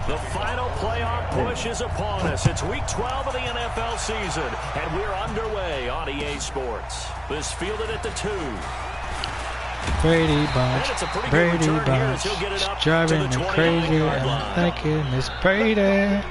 The final playoff push is upon us. It's week 12 of the NFL season, and we're underway on EA Sports. This fielded at the 2. Brady Bunch, Brady Bunch, driving me crazy, and I'm thinking it's Brady.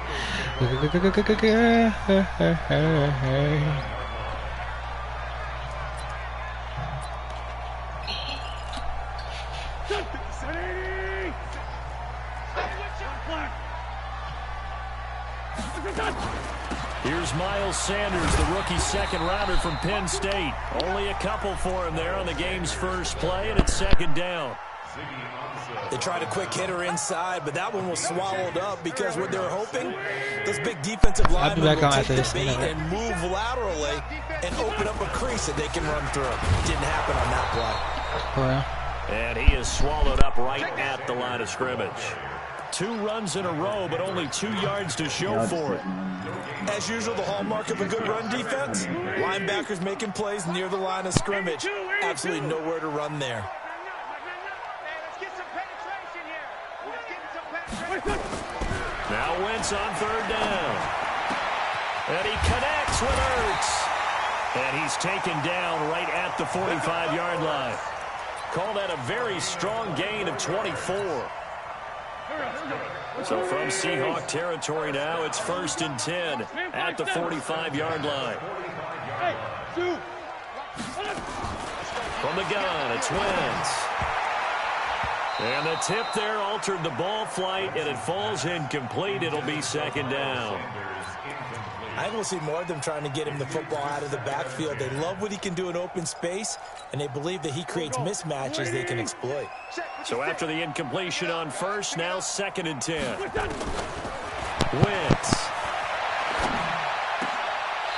Here's Miles Sanders, the rookie second-rounder from Penn State. Only a couple for him there on the game's first play, and it's second down. They tried a quick hitter inside, but that one was swallowed up because what they were hoping, those big defensive linemen will take the bait and move laterally and open up a crease that they can run through. Didn't happen on that play. And he is swallowed up right at the line of scrimmage. 2 runs in a row, but only 2 yards to show for it. As usual, the hallmark of a good run defense, linebackers making plays near the line of scrimmage. Absolutely nowhere to run there. Now Wentz on third down. And he connects with Ertz. And he's taken down right at the 45-yard line. Call that a very strong gain of 24. So from Seahawk territory now, it's 1st and 10 at the 45-yard line. From the gun, it's Wentz. And the tip there altered the ball flight, and it falls incomplete. It'll be second down. I will see more of them trying to get him the football out of the backfield. They love what he can do in open space, and they believe that he creates mismatches they can exploit. So after the incompletion on first, now 2nd and 10. Wentz.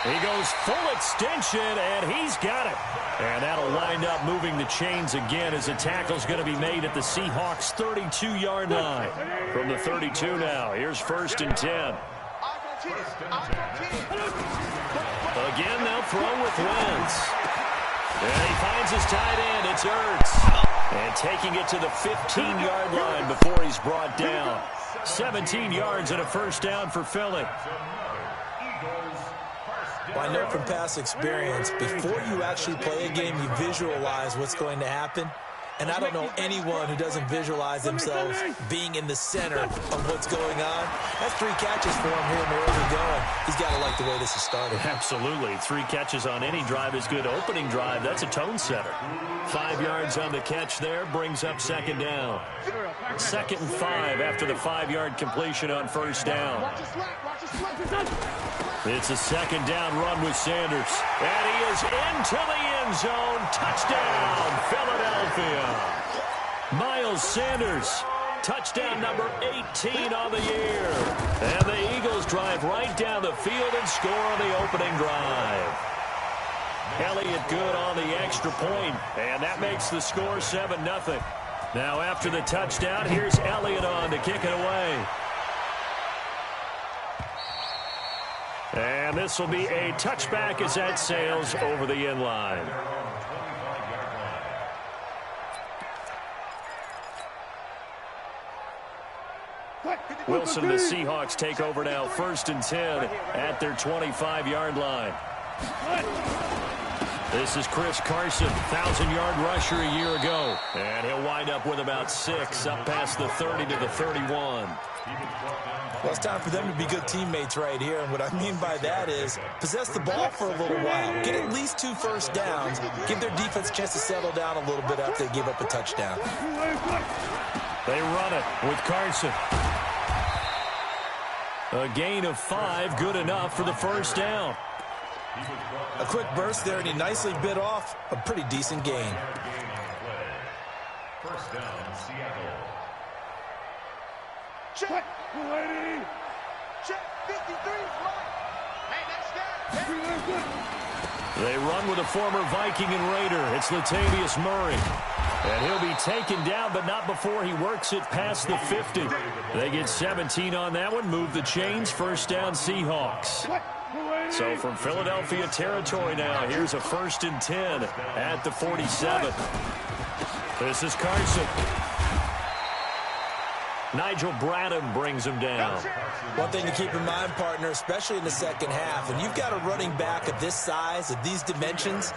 He goes full extension, and he's got it. And that'll wind up moving the chains again as the tackle's going to be made at the Seahawks' 32-yard line. From the 32 now, here's 1st and 10. Again, they'll throw with Wentz. And he finds his tight end. It's Ertz. And taking it to the 15-yard line before he's brought down. 17 yards and a first down for Philly. Well, I know from past experience, before you actually play a game, you visualize what's going to happen. And I don't know anyone who doesn't visualize themselves being in the center of what's going on. That's 3 catches for him here in the early going. He's got to like the way this is started. Absolutely. 3 catches on any drive is good. Opening drive, that's a tone setter. 5 yards on the catch there, brings up second down. 2nd and 5 after the 5-yard completion on first down. It's a second down run with Sanders. And he is into the end zone. Touchdown, Philadelphia. Miles Sanders, touchdown number 18 on the year. And the Eagles drive right down the field and score on the opening drive. Elliott good on the extra point, and that makes the score 7-0. Now after the touchdown, here's Elliott on to kick it away. And this will be a touchback as that sails over the end line. Wilson and the Seahawks take over now, 1st and 10 at their 25-yard line. This is Chris Carson, 1,000-yard rusher a year ago. And he'll wind up with about 6 up past the 30 to the 31. Well, it's time for them to be good teammates right here. And what I mean by that is possess the ball for a little while. Get at least 2 first downs. Give their defense a chance to settle down a little bit after they give up a touchdown. They run it with Carson. A gain of 5, good enough for the first down. A quick burst there, and he nicely bit off a pretty decent gain. First down, Seattle. Check, lady. Check, 53 is right. Hey, next guy. They run with a former Viking and Raider. It's Latavius Murray. And he'll be taken down, but not before he works it past the 50. They get 17 on that one, move the chains, first down Seahawks. So from Philadelphia territory now, here's a 1st and 10 at the 47. This is Carson. Nigel Bradham brings him down. One thing to keep in mind, partner, especially in the second half, when you've got a running back of this size, of these dimensions,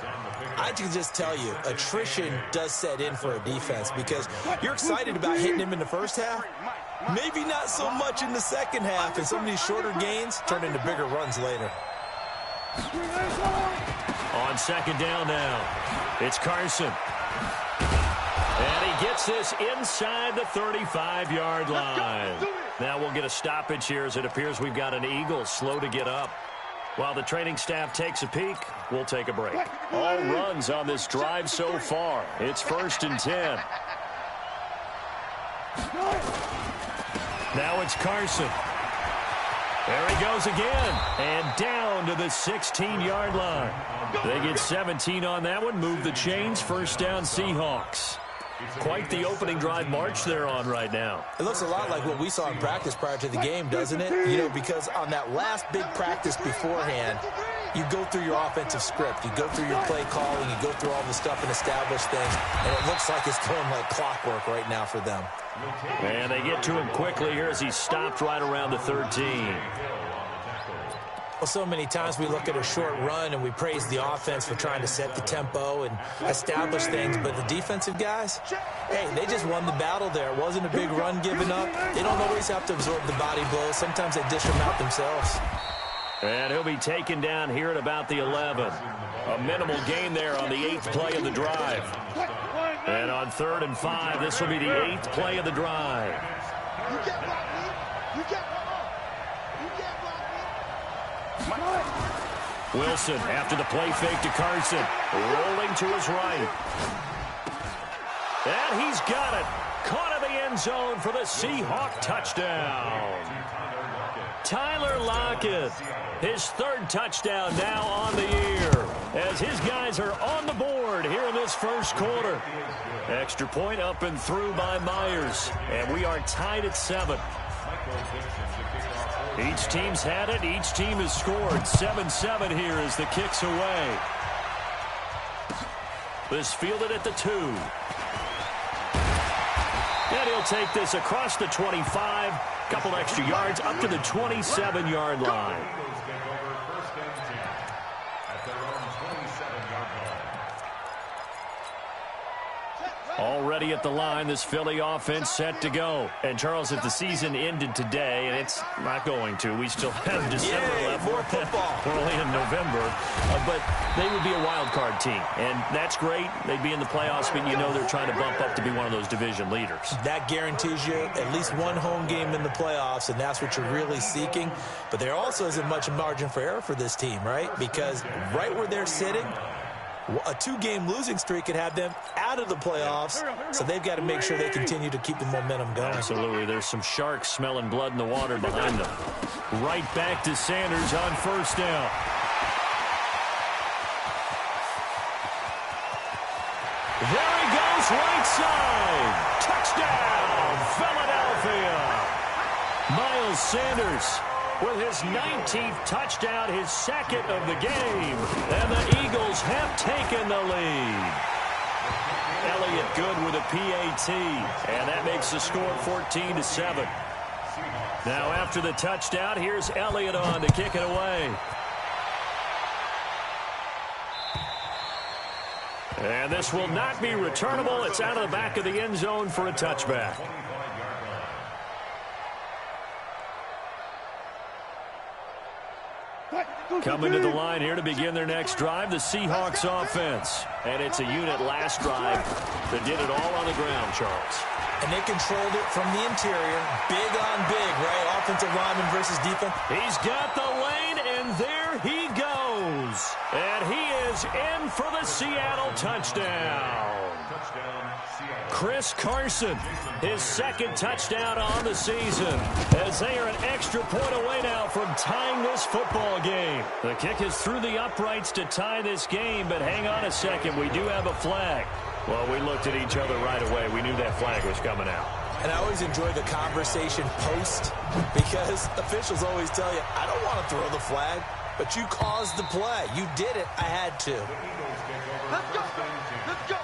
I can just tell you, attrition does set in for a defense because you're excited about hitting him in the first half. Maybe not so much in the second half, and some of these shorter gains turn into bigger runs later. On second down now, it's Carson. And he gets this inside the 35-yard line. Now we'll get a stoppage here as it appears we've got an Eagle slow to get up. While the training staff takes a peek, we'll take a break. All runs on this drive so far. It's 1st and 10. Now it's Carson. There he goes again. And down to the 16-yard line. They get 17 on that one. Move the chains. First down, Seahawks. Quite the opening drive march they're on right now. It looks a lot like what we saw in practice prior to the game, doesn't it? You know, because on that last big practice beforehand, you go through your offensive script. You go through your play calling. You go through all the stuff and establish things. And it looks like it's going like clockwork right now for them. And they get to him quickly here as he stopped right around the 13. Well, so many times we look at a short run and we praise the offense for trying to set the tempo and establish things, but the defensive guys, hey, they just won the battle there. It wasn't a big run given up. They don't always have to absorb the body blows. Sometimes they dish them out themselves. And he'll be taken down here at about the 11. A minimal gain there on the 8th play of the drive. And on 3rd and 5, this will be the 8th play of the drive. You can't block me. You can't block me. Wilson after the play fake to Carson. Rolling to his right. And he's got it. Caught in the end zone for the Seahawk touchdown. Tyler Lockett, his 3rd touchdown now on the year, as his guys are on the board here in this first quarter. Extra point up and through by Myers, and we are tied at 7. Each team's had it. Each team has scored. 7-7 here as the kick's away. This fielded at the 2. And he'll take this across the 25. Couple extra yards up to the 27-yard line. Already at the line, this Philly offense set to go. And, Charles, if the season ended today, and it's not going to, we still have December left. More football. We're only in November. But they would be a wild card team. And that's great. They'd be in the playoffs, but you know they're trying to bump up to be one of those division leaders. That guarantees you at least one home game in the playoffs, and that's what you're really seeking. But there also isn't much margin for error for this team, right? Because right where they're sitting, a 2-game losing streak could have them out of the playoffs, so they've got to make sure they continue to keep the momentum going. Absolutely. There's some sharks smelling blood in the water behind them. Right back to Sanders on 1st down. There he goes, right side. Touchdown, Philadelphia. Miles Sanders with his 19th touchdown, his 2nd of the game. And the Eagles have taken the lead. Elliott good with a PAT. And that makes the score 14-7. Now after the touchdown, here's Elliott on to kick it away. And this will not be returnable. It's out of the back of the end zone for a touchback. Coming to the line here to begin their next drive, the Seahawks offense. And it's a unit last drive that did it all on the ground, Charles. And they controlled it from the interior. Big on big, right? Offensive lineman versus defense. He's got the lane, and there he goes. And he is in for the Seattle touchdown. Chris Carson, his 2nd touchdown on the season, as they are an extra point away now from tying this football game. The kick is through the uprights to tie this game, but hang on a second, we do have a flag. Well, we looked at each other right away. We knew that flag was coming out. And I always enjoy the conversation post, because officials always tell you, I don't want to throw the flag, but you caused the play. You did it. I had to. Let's go. Let's go.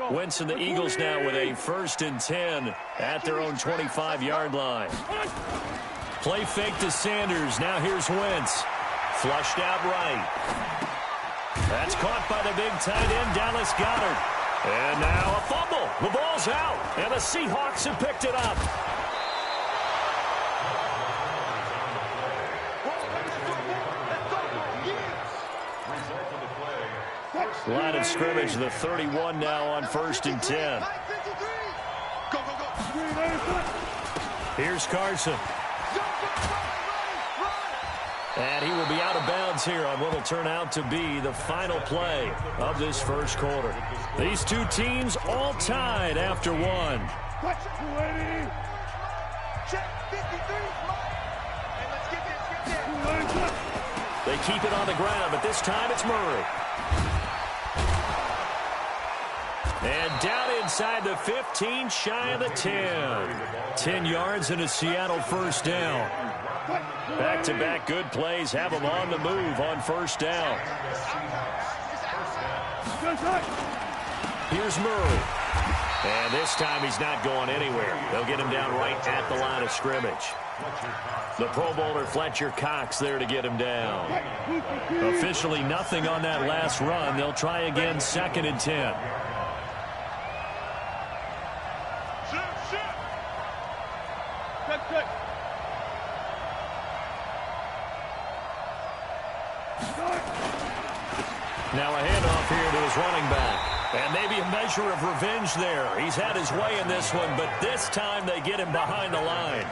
Wentz and the Eagles now with a 1st and 10 at their own 25-yard line. Play fake to Sanders. Now here's Wentz. Flushed out right. That's caught by the big tight end, Dallas Goedert. And now a fumble. The ball's out, and the Seahawks have picked it up. Line of scrimmage, the 31 now on 1st and 10. Here's Carson. And he will be out of bounds here on what will turn out to be the final play of this 1st quarter. These two teams all tied after one. They keep it on the ground, but this time it's Murray. And down inside the 15, shy of the 10. 10 yards and a Seattle 1st down. Back-to-back good plays have them on the move on 1st down. Here's Murray. And this time he's not going anywhere. They'll get him down right at the line of scrimmage. The Pro Bowler Fletcher Cox there to get him down. Officially nothing on that last run. They'll try again 2nd and 10. Now a handoff here to his running back. And maybe a measure of revenge there. He's had his way in this one, but this time they get him behind the line.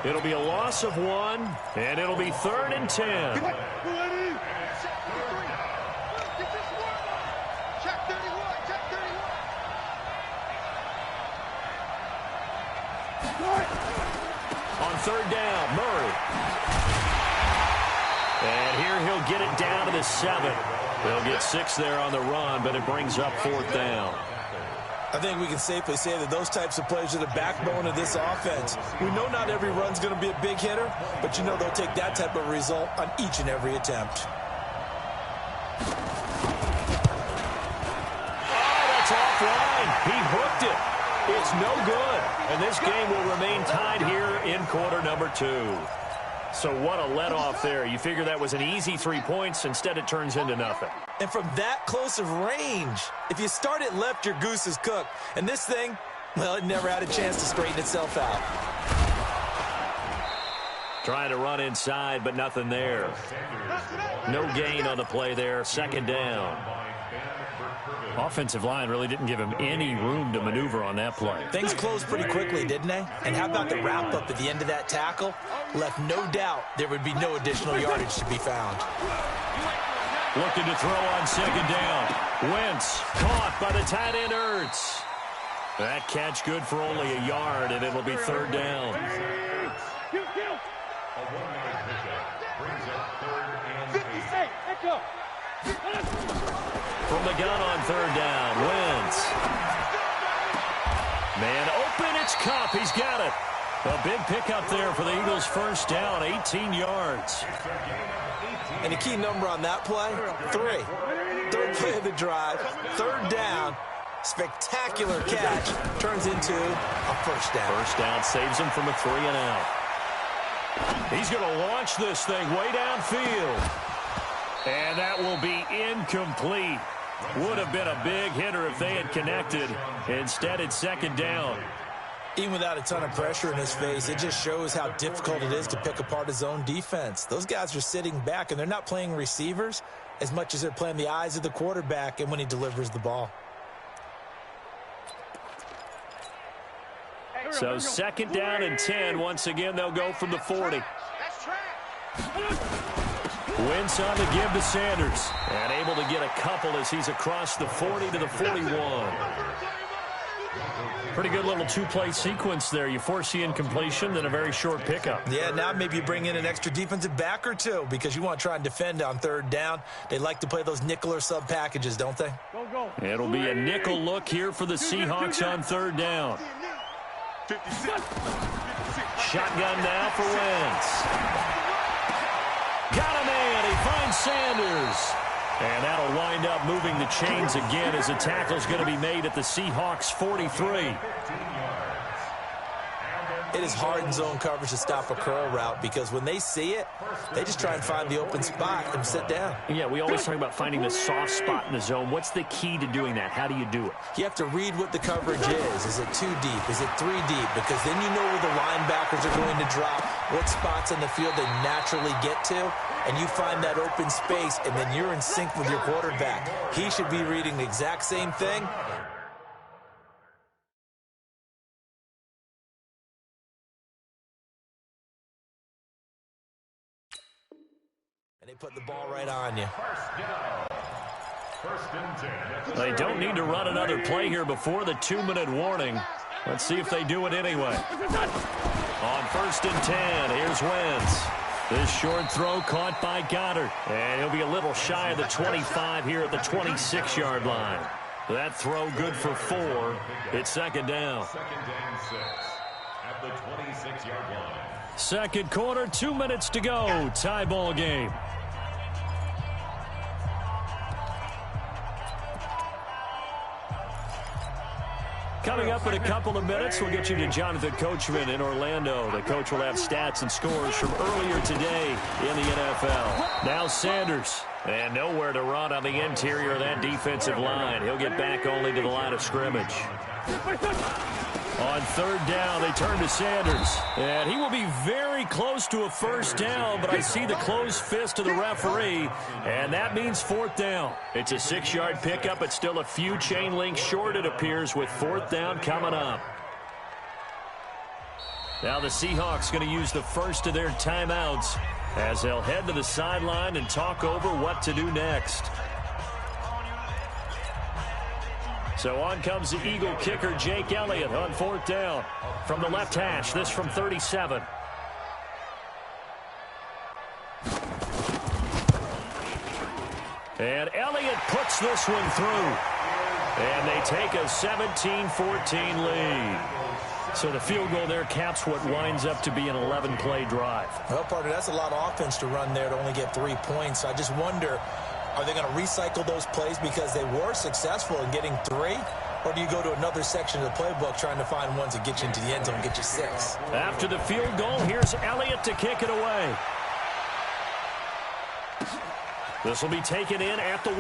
It'll be a loss of 1, and it'll be 3rd and 10. On 3rd down, Murray. And here he'll get it down to the 7. They'll get 6 there on the run, but it brings up 4th down. I think we can safely say that those types of plays are the backbone of this offense. We know not every run's going to be a big hitter, but you know they'll take that type of result on each and every attempt. Oh, that's offline. He hooked it. It's no good. And this game will remain tied here in quarter number 2. So what a let-off there. You figure that was an easy 3 points. Instead, it turns into nothing. And from that close of range, if you start it left, your goose is cooked. And this thing, well, it never had a chance to straighten itself out. Trying to run inside, but nothing there. No gain on the play there. 2nd down. Offensive line really didn't give him any room to maneuver on that play. Things closed pretty quickly, didn't they? And how about the wrap-up at the end of that tackle? Left no doubt there would be no additional yardage to be found. Looking to throw on 2nd down. Wentz caught by the tight end Ertz. That catch good for only a yard, and it'll be 3rd down. From the gun on 3rd down, Wentz. Man open, it's Kupp. He's got it. A big pickup there for the Eagles' 1st down, 18 yards. And the key number on that play, 3. 3rd play of the drive, 3rd down. Spectacular catch turns into a 1st down. 1st down saves him from a 3 and out. He's going to launch this thing way downfield. And that will be incomplete. Would have been a big hitter if they had connected. Instead, it's 2nd down. Even without a ton of pressure in his face, it just shows how difficult it is to pick apart his own defense. Those guys are sitting back, and they're not playing receivers as much as they're playing the eyes of the quarterback and when he delivers the ball. So 2nd down and 10. Once again, they'll go from the 40. Wentz on the give to Sanders. And able to get a couple as he's across the 40 to the 41. Pretty good little 2-play sequence there. You force the incompletion, then a very short pickup. Yeah, now maybe you bring in an extra defensive back or 2 because you want to try and defend on 3rd down. They like to play those nickel or sub packages, don't they? It'll be a nickel look here for the Seahawks on 3rd down. Shotgun now for Wentz. Got a man. He finds Sanders. And that'll wind up moving the chains again as a tackle's going to be made at the Seahawks 43. It is hard in zone coverage to stop a curl route because when they see it, they just try and find the open spot and sit down. Yeah, we always talk about finding the soft spot in the zone. What's the key to doing that? How do you do it? You have to read what the coverage is. Is it 2 deep? Is it 3 deep? Because then you know where the linebackers are going to drop, what spots in the field they naturally get to, and you find that open space, and then you're in sync with your quarterback. He should be reading the exact same thing. And they put the ball right on you. They don't need to run another play here before the 2-minute warning. Let's see if they do it anyway. On 1st and 10, here's Wentz. This short throw caught by Goddard. And he'll be a little shy of the 25 here at the 26-yard line. That throw good for 4. It's 2nd down. 2nd and 6 at the 26-yard line. Second quarter, 2 minutes to go. Tie ball game. Coming up in a couple of minutes, we'll get you to Jonathan Coachman in Orlando. The coach will have stats and scores from earlier today in the NFL. Now Sanders. And nowhere to run on the interior of that defensive line. He'll get back only to the line of scrimmage. On 3rd down, they turn to Sanders. And he will be very close to a 1st down, but I see the closed fist of the referee, and that means 4th down. It's a 6-yard pickup. It's still a few chain links short, it appears, with 4th down coming up. Now the Seahawks going to use the first of their timeouts as they'll head to the sideline and talk over what to do next. So on comes the Eagle kicker, Jake Elliott, on 4th down. From the left hash, this from 37. And Elliott puts this one through. And they take a 17-14 lead. So the field goal there caps what winds up to be an 11-play drive. Well, partner, that's a lot of offense to run there to only get 3 points. I just wonder, are they going to recycle those plays because they were successful in getting 3? Or do you go to another section of the playbook trying to find ones that get you into the end zone and get you 6? After the field goal, here's Elliott to kick it away. This will be taken in at the 1.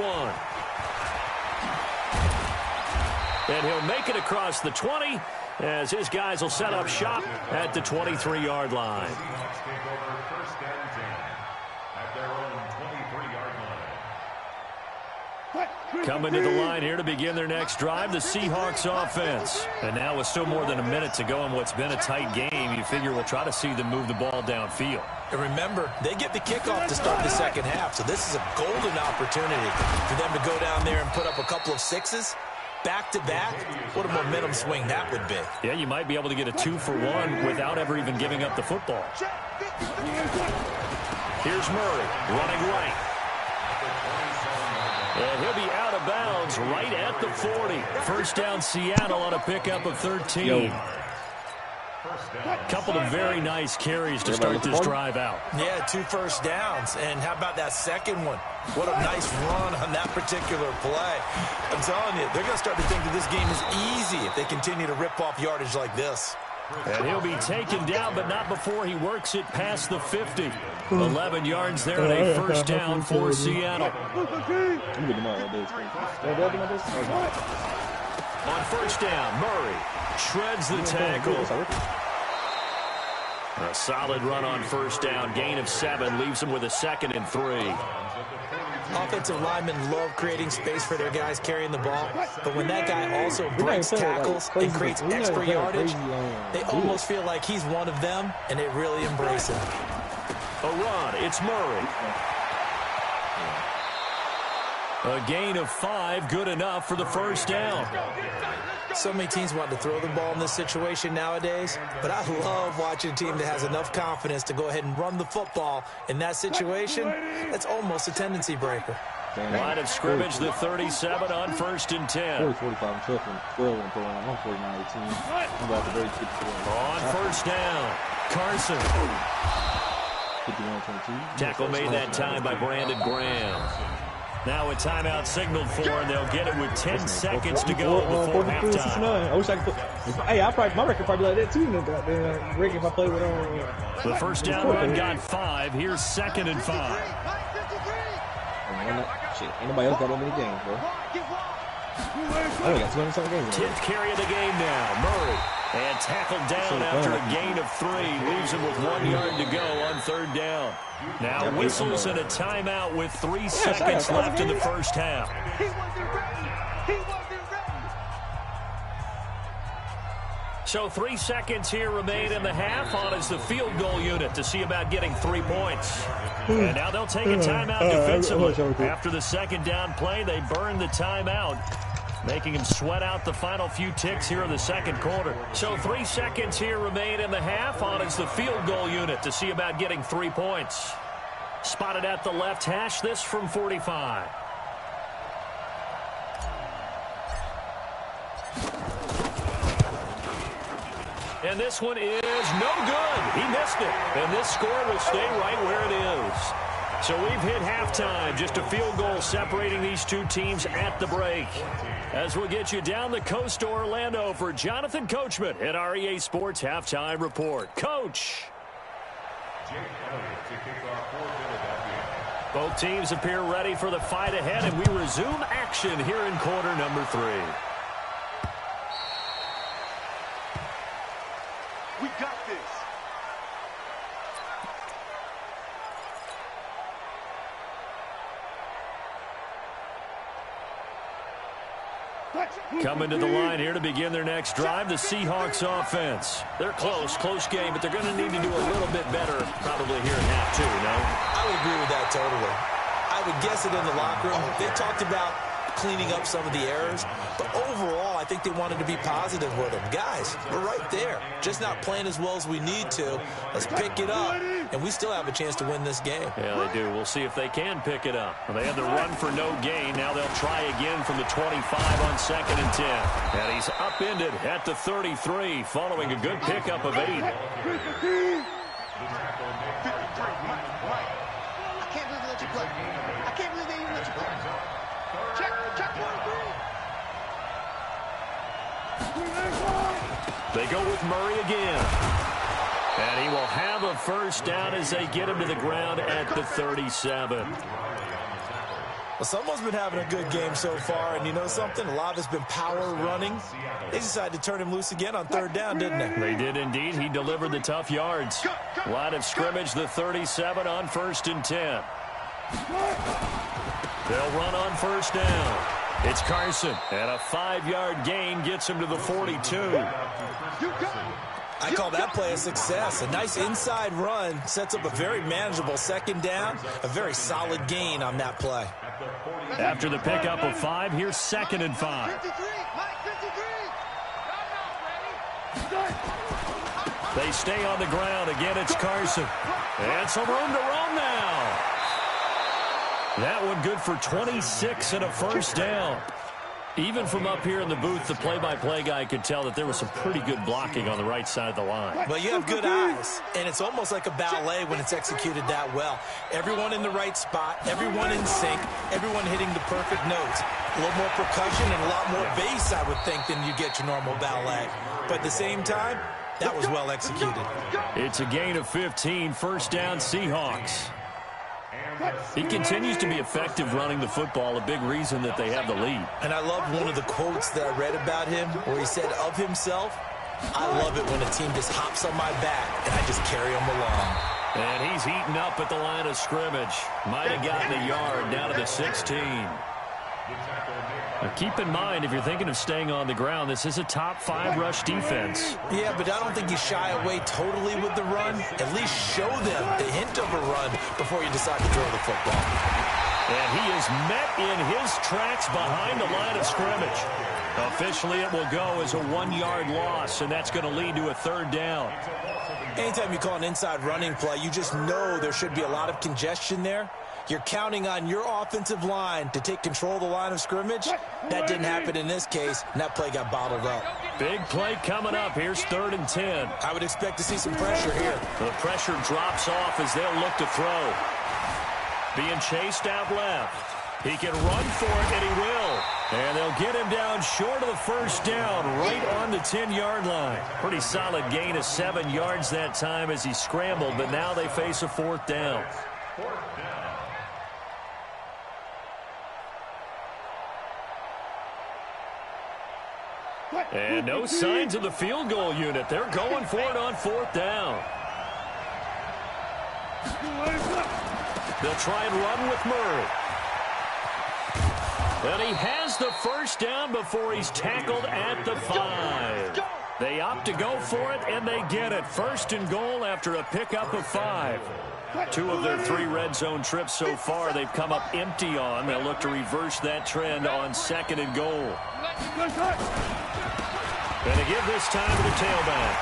And he'll make it across the 20 as his guys will set up shop at the 23-yard line. Coming to the line here to begin their next drive, the Seahawks offense. And now with still more than a minute to go in what's been a tight game, you figure we'll try to see them move the ball downfield. And remember, they get the kickoff to start the second half, so this is a golden opportunity for them to go down there and put up a couple of 6s. Back-to-back, what a momentum swing that would be. Yeah, you might be able to get a 2-for-1 without ever even giving up the football. Here's Murray, running right. And he'll be out of bounds right at the 40. 1st down Seattle on a pickup of 13. Couple of very nice carries to start this drive out. Yeah, 2 first downs. And how about that second one? What a nice run on that particular play. I'm telling you, they're going to start to think that this game is easy if they continue to rip off yardage like this. And he'll be taken down, but not before he works it past the 50. 11 yards there and a 1st down for Seattle. On 1st down, Murray shreds the tackle. A solid run on 1st down. Gain of 7 leaves him with a 2nd and 3. Offensive linemen love creating space for their guys carrying the ball, but when that guy also breaks tackles and creates extra yardage, they almost feel like he's one of them, and they really embrace him. A run, it's Murray. A gain of 5, good enough for the 1st down. So many teams want to throw the ball in this situation nowadays, but I love watching a team that has enough confidence to go ahead and run the football in that situation. That's almost a tendency breaker. Line of scrimmage, the 37 on 1st and 10. On 1st down, Carson. $51.22. Tackle made that time by Brandon Graham. Now a timeout signaled for, and they'll get it with 10 seconds to go before halftime. I wish I could put. Hey, my record probably like that too. Rick, if I play with the first down run got 5. Here's 2nd and 5. Shit, ain't nobody else got that many games, bro. I only got 200-something games. 10th carry of the game now. Murray. And tackled down after a gain of 3. Leaves him with 1 yard to go on 3rd down. Now whistles and a timeout with 3 seconds left in the first half. He wasn't ready. He wasn't ready. So 3 seconds here remain in the half. On is the field goal unit to see about getting 3 points. And now they'll take a timeout defensively. After the 2nd down play, they burn the timeout, making him sweat out the final few ticks here in the 2nd quarter. So 3 seconds here remain in the half. On is the field goal unit to see about getting 3 points. Spotted at the left hash, this from 45. And this one is no good. He missed it. And this score will stay right where it is. So we've hit halftime. Just a field goal separating these two teams at the break. As we'll get you down the coast to Orlando for Jonathan Coachman at our EA Sports Halftime Report. Coach. Both teams appear ready for the fight ahead, and we resume action here in quarter number 3. We got this. Coming to the line here to begin their next drive, the Seahawks offense. They're close game, but they're going to need to do a little bit better probably here in half 2, no? I would agree with that totally. I would guess it in the locker room. They talked about cleaning up some of the errors, but overall, I think they wanted to be positive with them. Guys, we're right there. Just not playing as well as we need to. Let's pick it up, and we still have a chance to win this game. Yeah, they do. We'll see if they can pick it up. Well, they had the run for no gain. Now they'll try again from the 25 on 2nd and 10. And he's upended at the 33 following a good pickup of 8. I can't believe they let you play. I can't believe they even let you play. Check 1-3. They go with Murray again. And he will have a first down as they get him to the ground at the 37. Well, someone's been having a good game so far, and you know something? A lot of it's been power running. They decided to turn him loose again on 3rd down, didn't they? They did indeed. He delivered the tough yards. Line of scrimmage, the 37 on 1st and 10. They'll run on 1st down. It's Carson, and a 5-yard gain gets him to the 42. I call that play a success. A nice inside run sets up a very manageable 2nd down. A very solid gain on that play. After the pickup of 5, here's 2nd and 5. 53. They stay on the ground. Again, it's Carson. And some room to run now. That one good for 26 and a first down. Even from up here in the booth, the play-by-play guy could tell that there was some pretty good blocking on the right side of the line. Well, you have good eyes, and it's almost like a ballet when it's executed that well. Everyone in the right spot, everyone in sync, everyone hitting the perfect notes. A little more percussion and a lot more bass, I would think, than you get your normal ballet. But at the same time, that was well executed. It's a gain of 15, first down Seahawks. He continues to be effective running the football, a big reason that they have the lead. And I love one of the quotes that I read about him where he said of himself, I love it when a team just hops on my back and I just carry them along. And he's heating up at the line of scrimmage. Might have gotten a yard down to the 16. Now keep in mind, if you're thinking of staying on the ground, this is a top 5 rush defense. Yeah, but I don't think you shy away totally with the run. At least show them the hint of a run before you decide to throw the football. And he is met in his tracks behind the line of scrimmage. Officially, it will go as a 1-yard loss, and that's going to lead to a 3rd down. Anytime you call an inside running play, you just know there should be a lot of congestion there. You're counting on your offensive line to take control of the line of scrimmage. That didn't happen in this case, and that play got bottled up. Big play coming up. Here's 3rd and 10. I would expect to see some pressure here. The pressure drops off as they'll look to throw. Being chased out left. He can run for it, and he will. And they'll get him down short of the first down, right on the 10-yard line. Pretty solid gain of 7 yards that time as he scrambled, but now they face a 4th down. And no signs of the field goal unit. They're going for it on 4th down. They'll try and run with Murray. And he has the first down before he's tackled at the 5. They opt to go for it, and they get it. 1st and goal after a pickup of 5. 2 of their 3 red zone trips so far they've come up empty on. They'll look to reverse that trend on 2nd and goal. And to give this time to the tailback.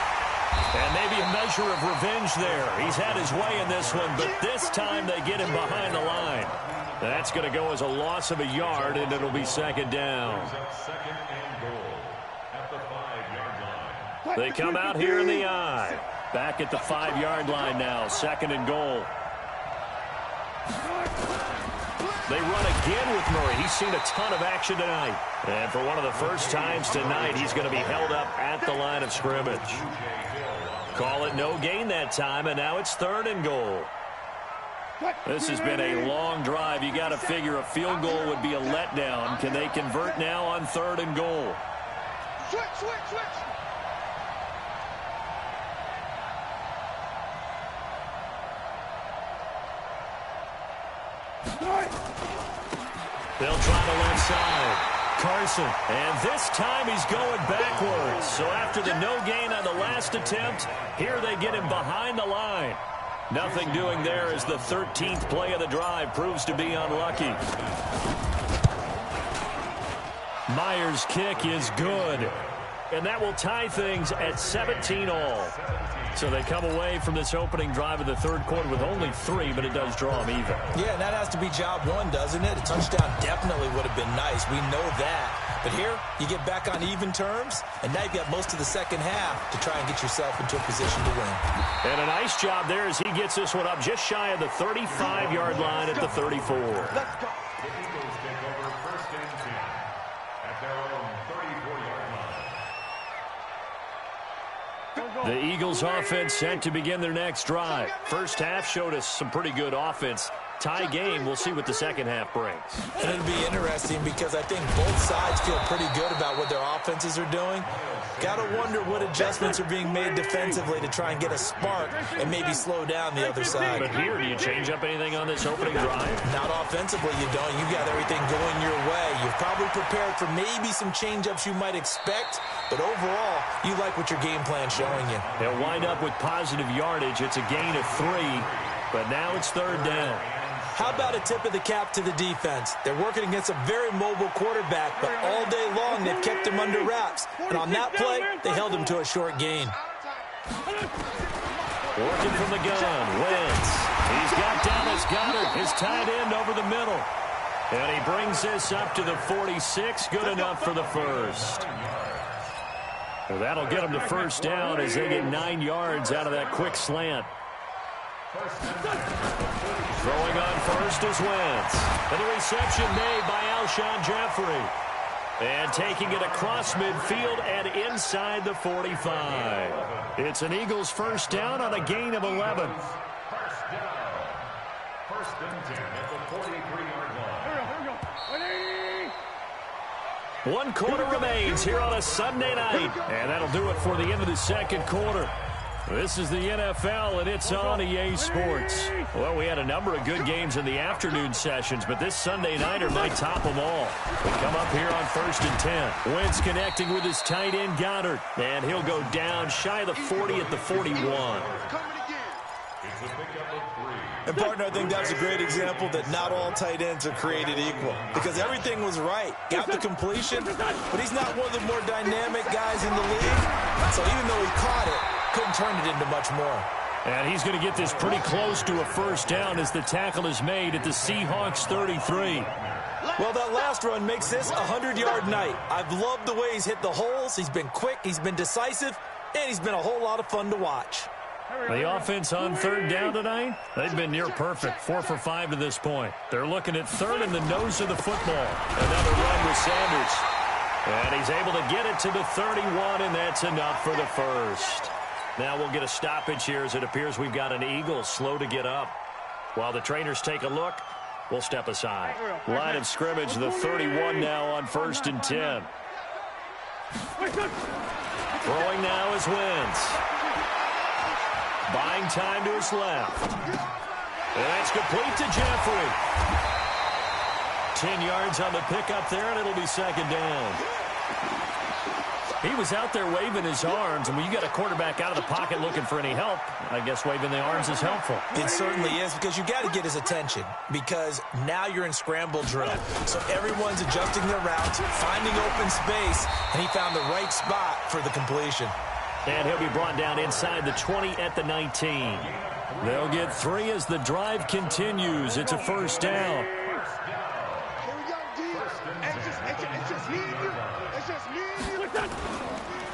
And maybe a measure of revenge there. He's had his way in this one, but this time they get him behind the line. That's going to go as a loss of a yard, and it'll be 2nd down. They come out here in the I. Back at the 5-yard line now, 2nd and goal. They run again with Murray. He's seen a ton of action tonight. And for one of the first times tonight, he's going to be held up at the line of scrimmage. Call it no gain that time, and now it's 3rd and goal. This has been a long drive. You got to figure a field goal would be a letdown. Can they convert now on 3rd and goal? Switch. They'll try the left side. Carson, and this time he's going backwards. So after the no gain on the last attempt, here they get him behind the line. Nothing doing there as the 13th play of the drive proves to be unlucky. Myers' kick is good. And that will tie things at 17 all. So they come away from this opening drive of the 3rd quarter with only 3, but it does draw them even. Yeah, and that has to be job 1, doesn't it? A touchdown definitely would have been nice. We know that. But here, you get back on even terms, and now you've got most of the second half to try and get yourself into a position to win. And a nice job there as he gets this one up just shy of the 35-yard line at the 34. Let's go. The Eagles take over 1st and 10 at their own 34-yard line. The Eagles offense set to begin their next drive. First half showed us some pretty good offense. Tie game, we'll see what the second half brings. And it'll be interesting because I think both sides feel pretty good about what their offenses are doing. Got to wonder what adjustments are being made defensively to try and get a spark and maybe slow down the other side. But here, do you change up anything on this opening drive? Not offensively, you don't. You got everything going your way. You've probably prepared for maybe some change-ups you might expect, but overall, you like what your game plan's showing you. They'll wind up with positive yardage. It's a gain of 3, but now it's 3rd down. How about a tip of the cap to the defense? They're working against a very mobile quarterback, but all day long they've kept him under wraps. And on that play, they held him to a short gain. Working from the gun, Wentz. He's got Dallas Goedert, his tight end, over the middle. And he brings this up to the 46, good enough for the first. Well, that'll get them to 1st down as they get 9 yards out of that quick slant. Throwing on first is Wentz. And the reception made by Alshon Jeffrey. And taking it across midfield and inside the 45. It's an Eagles 1st down on a gain of 11. 1st down. 1st and 10 at the 43-yard line. 1 quarter remains here on a Sunday night. And that'll do it for the end of the 2nd quarter. This is the NFL, and it's on EA Sports. Well, we had a number of good games in the afternoon sessions, but this Sunday nighter might top them all. We come up here on 1st and 10. Wentz connecting with his tight end, Goddard. And he'll go down shy of the 40 at the 41. It's a pickup of 3. And, partner, I think that's a great example that not all tight ends are created equal because everything was right. Got the completion, but he's not one of the more dynamic guys in the league. So even though he caught it, couldn't turn it into much more. And he's going to get this pretty close to a 1st down as the tackle is made at the Seahawks 33. Well, that last run makes this a 100-yard night. I've loved the way he's hit the holes. He's been quick, he's been decisive, and he's been a whole lot of fun to watch. The offense on third down tonight, they've been near perfect, 4 for 5 to this point. They're looking at third in the nose of the football. Another run with Sanders. And he's able to get it to the 31, and that's enough for the first. Now we'll get a stoppage here as it appears we've got an Eagle slow to get up. While the trainers take a look, we'll step aside. Line of scrimmage, the 31 now on 1st and 10. Throwing now is Wentz. Buying time to his left. And that's complete to Jeffrey. 10 yards on the pickup there, and it'll be 2nd down. He was out there waving his arms, and when you got a quarterback out of the pocket looking for any help, I guess waving the arms is helpful. It certainly is, because you got to get his attention, because now you're in scramble drill. So everyone's adjusting their routes, finding open space, and he found the right spot for the completion. And he'll be brought down inside the 20 at the 19. They'll get 3 as the drive continues. It's a 1st down.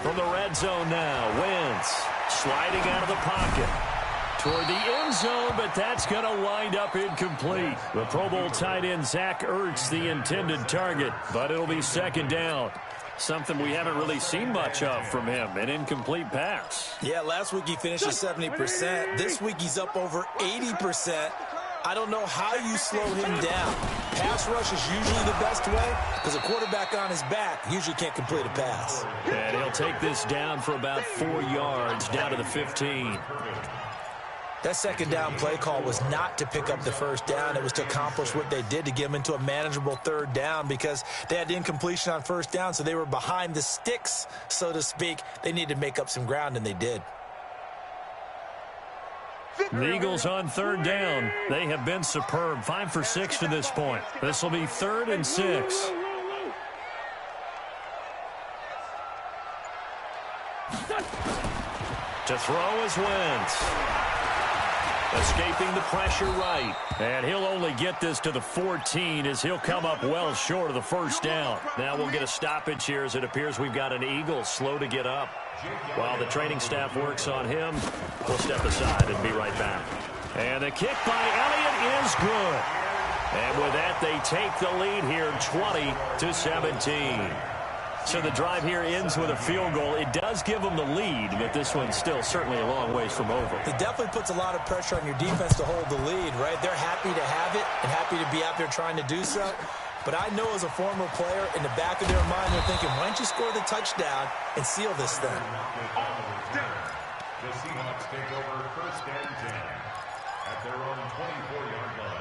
From the red zone now, Wentz sliding out of the pocket toward the end zone, but that's going to wind up incomplete. The Pro Bowl tight end Zach Ertz, the intended target, but it'll be 2nd down. Something we haven't really seen much of from him, an incomplete pass. Yeah, last week he finished at 70%. This week he's up over 80%. I don't know how you slow him down. Pass rush is usually the best way because a quarterback on his back usually can't complete a pass. And he'll take this down for about 4 yards, down to the 15. That 2nd down play call was not to pick up the 1st down. It was to accomplish what they did to get him into a manageable 3rd down because they had incompletion on 1st down, so they were behind the sticks, so to speak. They needed to make up some ground, and they did. The Eagles on 3rd down. They have been superb, 5 for 6 to this point. This will be 3rd and 6. To throw is Wentz. Escaping the pressure right. And he'll only get this to the 14 as he'll come up well short of the 1st down. Now we'll get a stoppage here as it appears we've got an Eagle slow to get up. While the training staff works on him, we'll step aside and be right back. And the kick by Elliott is good. And with that, they take the lead here 20-17. So the drive here ends with a field goal. It does give them the lead, but this one's still certainly a long ways from over. It definitely puts a lot of pressure on your defense to hold the lead, right? They're happy to have it and happy to be out there trying to do so. But I know as a former player, in the back of their mind, they're thinking, why don't you score the touchdown and seal this thing? The Seahawks take over 1st and 10 at their own 24-yard line.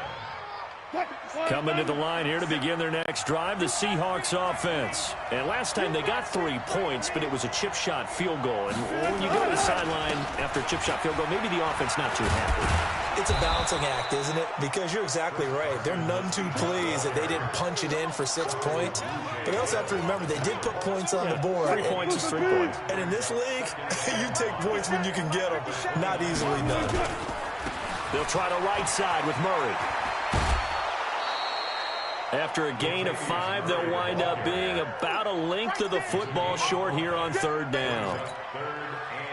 Coming to the line here to begin their next drive, the Seahawks offense. And last time they got 3 points, but it was a chip shot field goal. And when you go to the sideline after a chip shot field goal, maybe the offense not too happy. It's a balancing act, isn't it? Because you're exactly right. They're none too pleased that they didn't punch it in for 6 points. But they also have to remember they did put points on the board. 3 points is 3 points. And in this league, you take points when you can get them. Not easily done. They'll try the right side with Murray. After a gain of 5, they'll wind up being about a length of the football short here on 3rd down.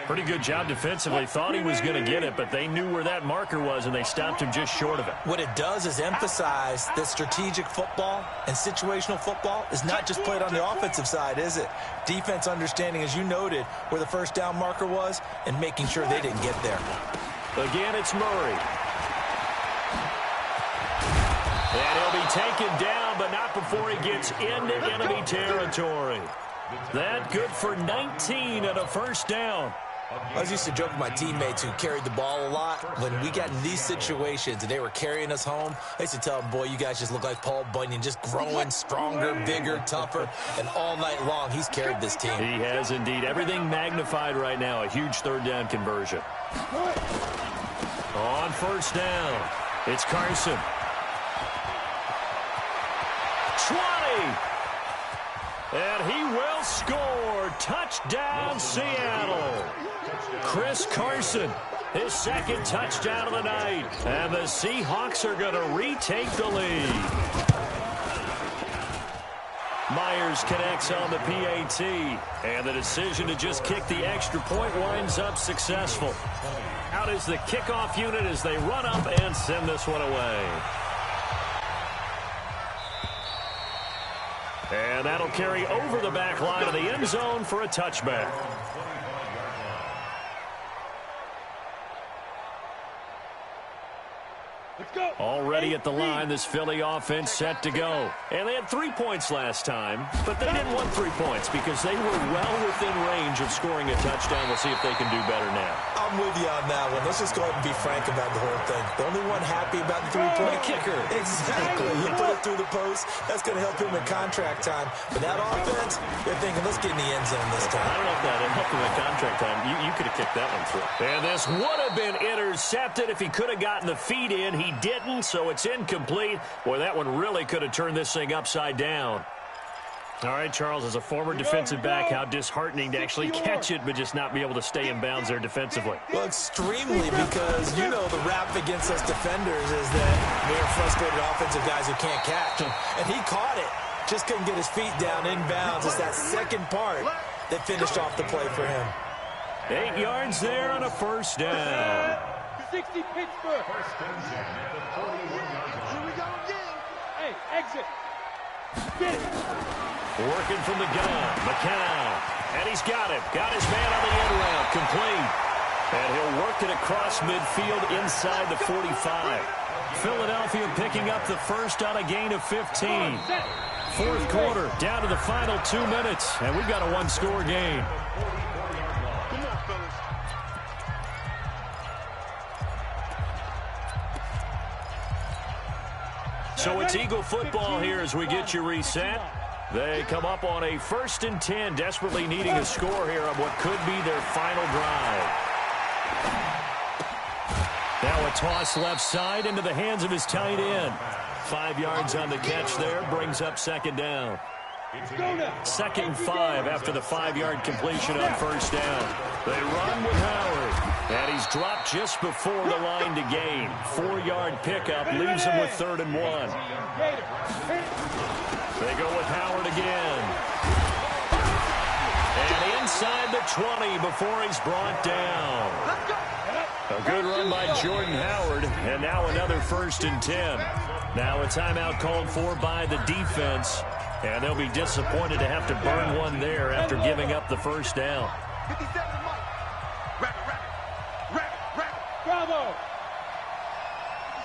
Pretty good job defensively. Thought he was going to get it, but they knew where that marker was, and they stopped him just short of it. What it does is emphasize that strategic football and situational football is not just played on the offensive side, is it? Defense understanding, as you noted, where the 1st down marker was and making sure they didn't get there. Again, it's Murray. And he'll be taken down, but not before he gets into enemy territory. That good for 19 and a 1st down. I used to joke with my teammates who carried the ball a lot. When we got in these situations and they were carrying us home, I used to tell them, boy, you guys just look like Paul Bunyan, just growing stronger, bigger, tougher, and all night long he's carried this team. He has indeed. Everything magnified right now, a huge 3rd down conversion. On 1st down, it's Carson. 20. And he will score. Touchdown, Seattle. Chris Carson, his 2nd touchdown of the night. And the Seahawks are going to retake the lead. Myers connects on the PAT, and the decision to just kick the extra point winds up successful. Out is the kickoff unit as they run up and send this one away. And that'll carry over the back line of the end zone for a touchback. Already at the line, this Philly offense set to go. And they had 3 points last time, but they didn't want 3 points because they were well within range of scoring a touchdown. We'll see if they can do better now. I'm with you on that one. Let's just go ahead and be frank about the whole thing. The only one happy about the three-point kicker. Exactly. He put it through the post. That's going to help him in contract time. But that offense, they're thinking, let's get in the end zone this time. I don't know if that helped him in contract time. You could have kicked that one through. And this would have been intercepted if he could have gotten the feet in. He didn't, so it's incomplete. Boy, that one really could have turned this thing upside down. All right, Charles, as a former defensive back, how disheartening to actually catch it but just not be able to stay in bounds there defensively. Well, extremely, because you know the rap against us defenders is that we're frustrated offensive guys who can't catch. And he caught it. Just couldn't get his feet down in bounds. It's that second part that finished off the play for him. 8 yards there on a first down. 60 Pittsburgh. First and 10 at the 41-yard line. Here we go again. Hey, exit. Get it. Working from the gun, McCown. And he's got it. Got his man on the end route. Complete. And he'll work it across midfield inside the 45. Philadelphia picking up the first on a gain of 15. Fourth quarter, down to the final 2 minutes. And we've got a one-score game. Come on, fellas. So it's Eagle football here as we get you reset. They come up on a 1st and 10, desperately needing a score here on what could be their final drive. Now a toss left side into the hands of his tight end. 5 yards on the catch there, brings up second down. 2nd and 5 after the 5-yard completion on first down. They run with Howard, and he's dropped just before the line to gain. 4-yard pickup leaves him with 3rd and 1. They go with Howard again. And inside the 20 before he's brought down. A good run by Jordan Howard, and now another 1st and 10. Now a timeout called for by the defense, and they'll be disappointed to have to burn one there after giving up the first down. 57 Mike. Rabbit. Bravo.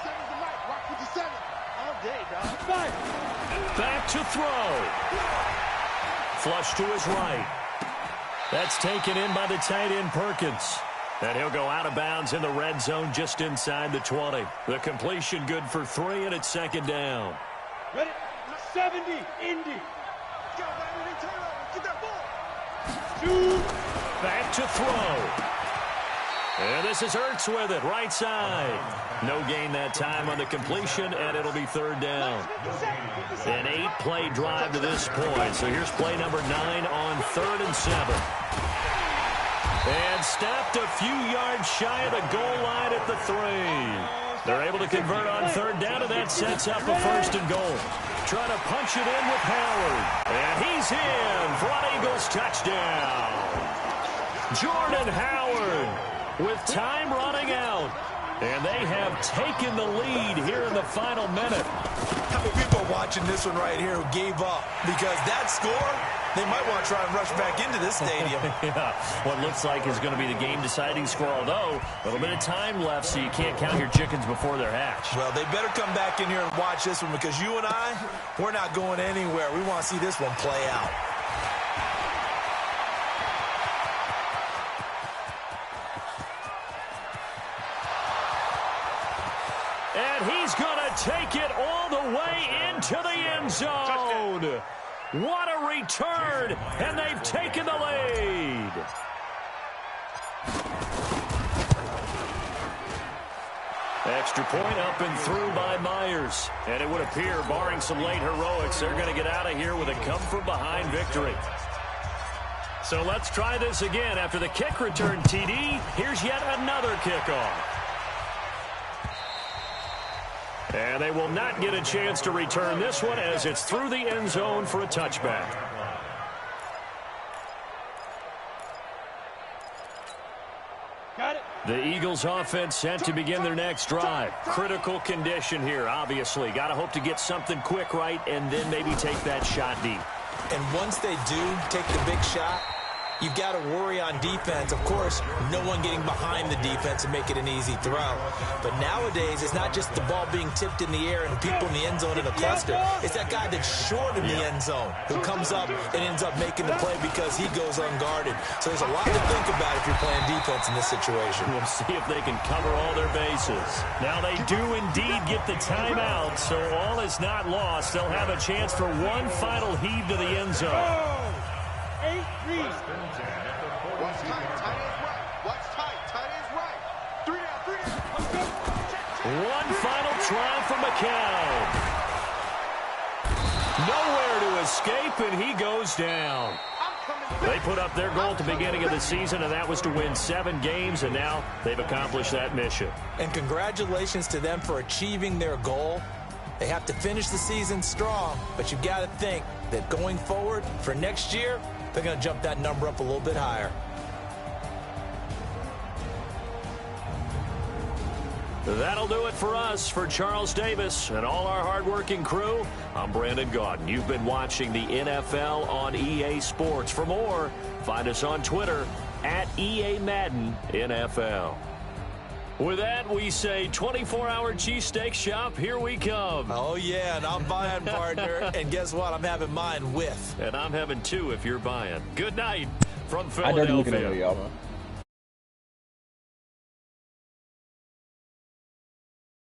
57's the Mike. Rock 57. All day, dog. Back to throw. Flush to his right. That's taken in by the tight end Perkins. And he'll go out of bounds in the red zone just inside the 20. The completion good for 3, and it's second down. Ready? 70, Indy. Go, baby, turn over. Get that ball. 2. Back to throw. And this is Ertz with it, right side. No gain that time on the completion, and it'll be 3rd down. An 8-play drive to this point. So here's play number 9 on 3rd and 7. And stopped a few yards shy of the goal line at the 3. They're able to convert on 3rd down, and that sets up a 1st and goal. Trying to punch it in with Howard. And he's in for an Eagles touchdown. Jordan Howard with time running out. And they have taken the lead here in the final minute. How many people are watching this one right here who gave up? Because that score, they might want to try and rush back into this stadium. Yeah, what looks like is going to be the game-deciding score, although a little bit of time left, so you can't count your chickens before they're hatched. Well, they better come back in here and watch this one, because you and I, we're not going anywhere. We want to see this one play out. And he's going to take it all the way into the end zone. What a return, and they've taken the lead. Extra point up and through by Myers. And it would appear, barring some late heroics, they're going to get out of here with a come-from-behind victory. So let's try this again. After the kick return, TD, here's yet another kickoff. And they will not get a chance to return this one as it's through the end zone for a touchback. Got it. The Eagles offense set to begin their next drive. Critical condition here, obviously. Got to hope to get something quick right and then maybe take that shot deep. And once they do take the big shot, you've got to worry on defense. Of course, no one getting behind the defense and make it an easy throw. But nowadays, it's not just the ball being tipped in the air and people in the end zone in a cluster. It's that guy that's short in the end zone who comes up and ends up making the play because he goes unguarded. So there's a lot to think about if you're playing defense in this situation. We'll see if they can cover all their bases. Now they do indeed get the timeout, so all is not lost. They'll have a chance for one final heave to the end zone. 8-3. Watch tight. Tight ends right. Watch tight. Tight ends right. 3 down. 3 down. One final try for McCown. Nowhere to escape, and he goes down. They put up their goal at the beginning of the season, and that was to win 7 games, and now they've accomplished that mission. And congratulations to them for achieving their goal. They have to finish the season strong, but you've got to think that going forward for next year, they're going to jump that number up a little bit higher. That'll do it for us. For Charles Davis and all our hardworking crew, I'm Brandon Gaudin. You've been watching the NFL on EA Sports. For more, find us on Twitter at EA Madden NFL. With that, we say 24-hour cheesesteak shop, here we come. Oh, yeah, and I'm buying, partner. And guess what? I'm having mine with. And I'm having 2 if you're buying. Good night from I dirty looking Philadelphia. over y'all, man.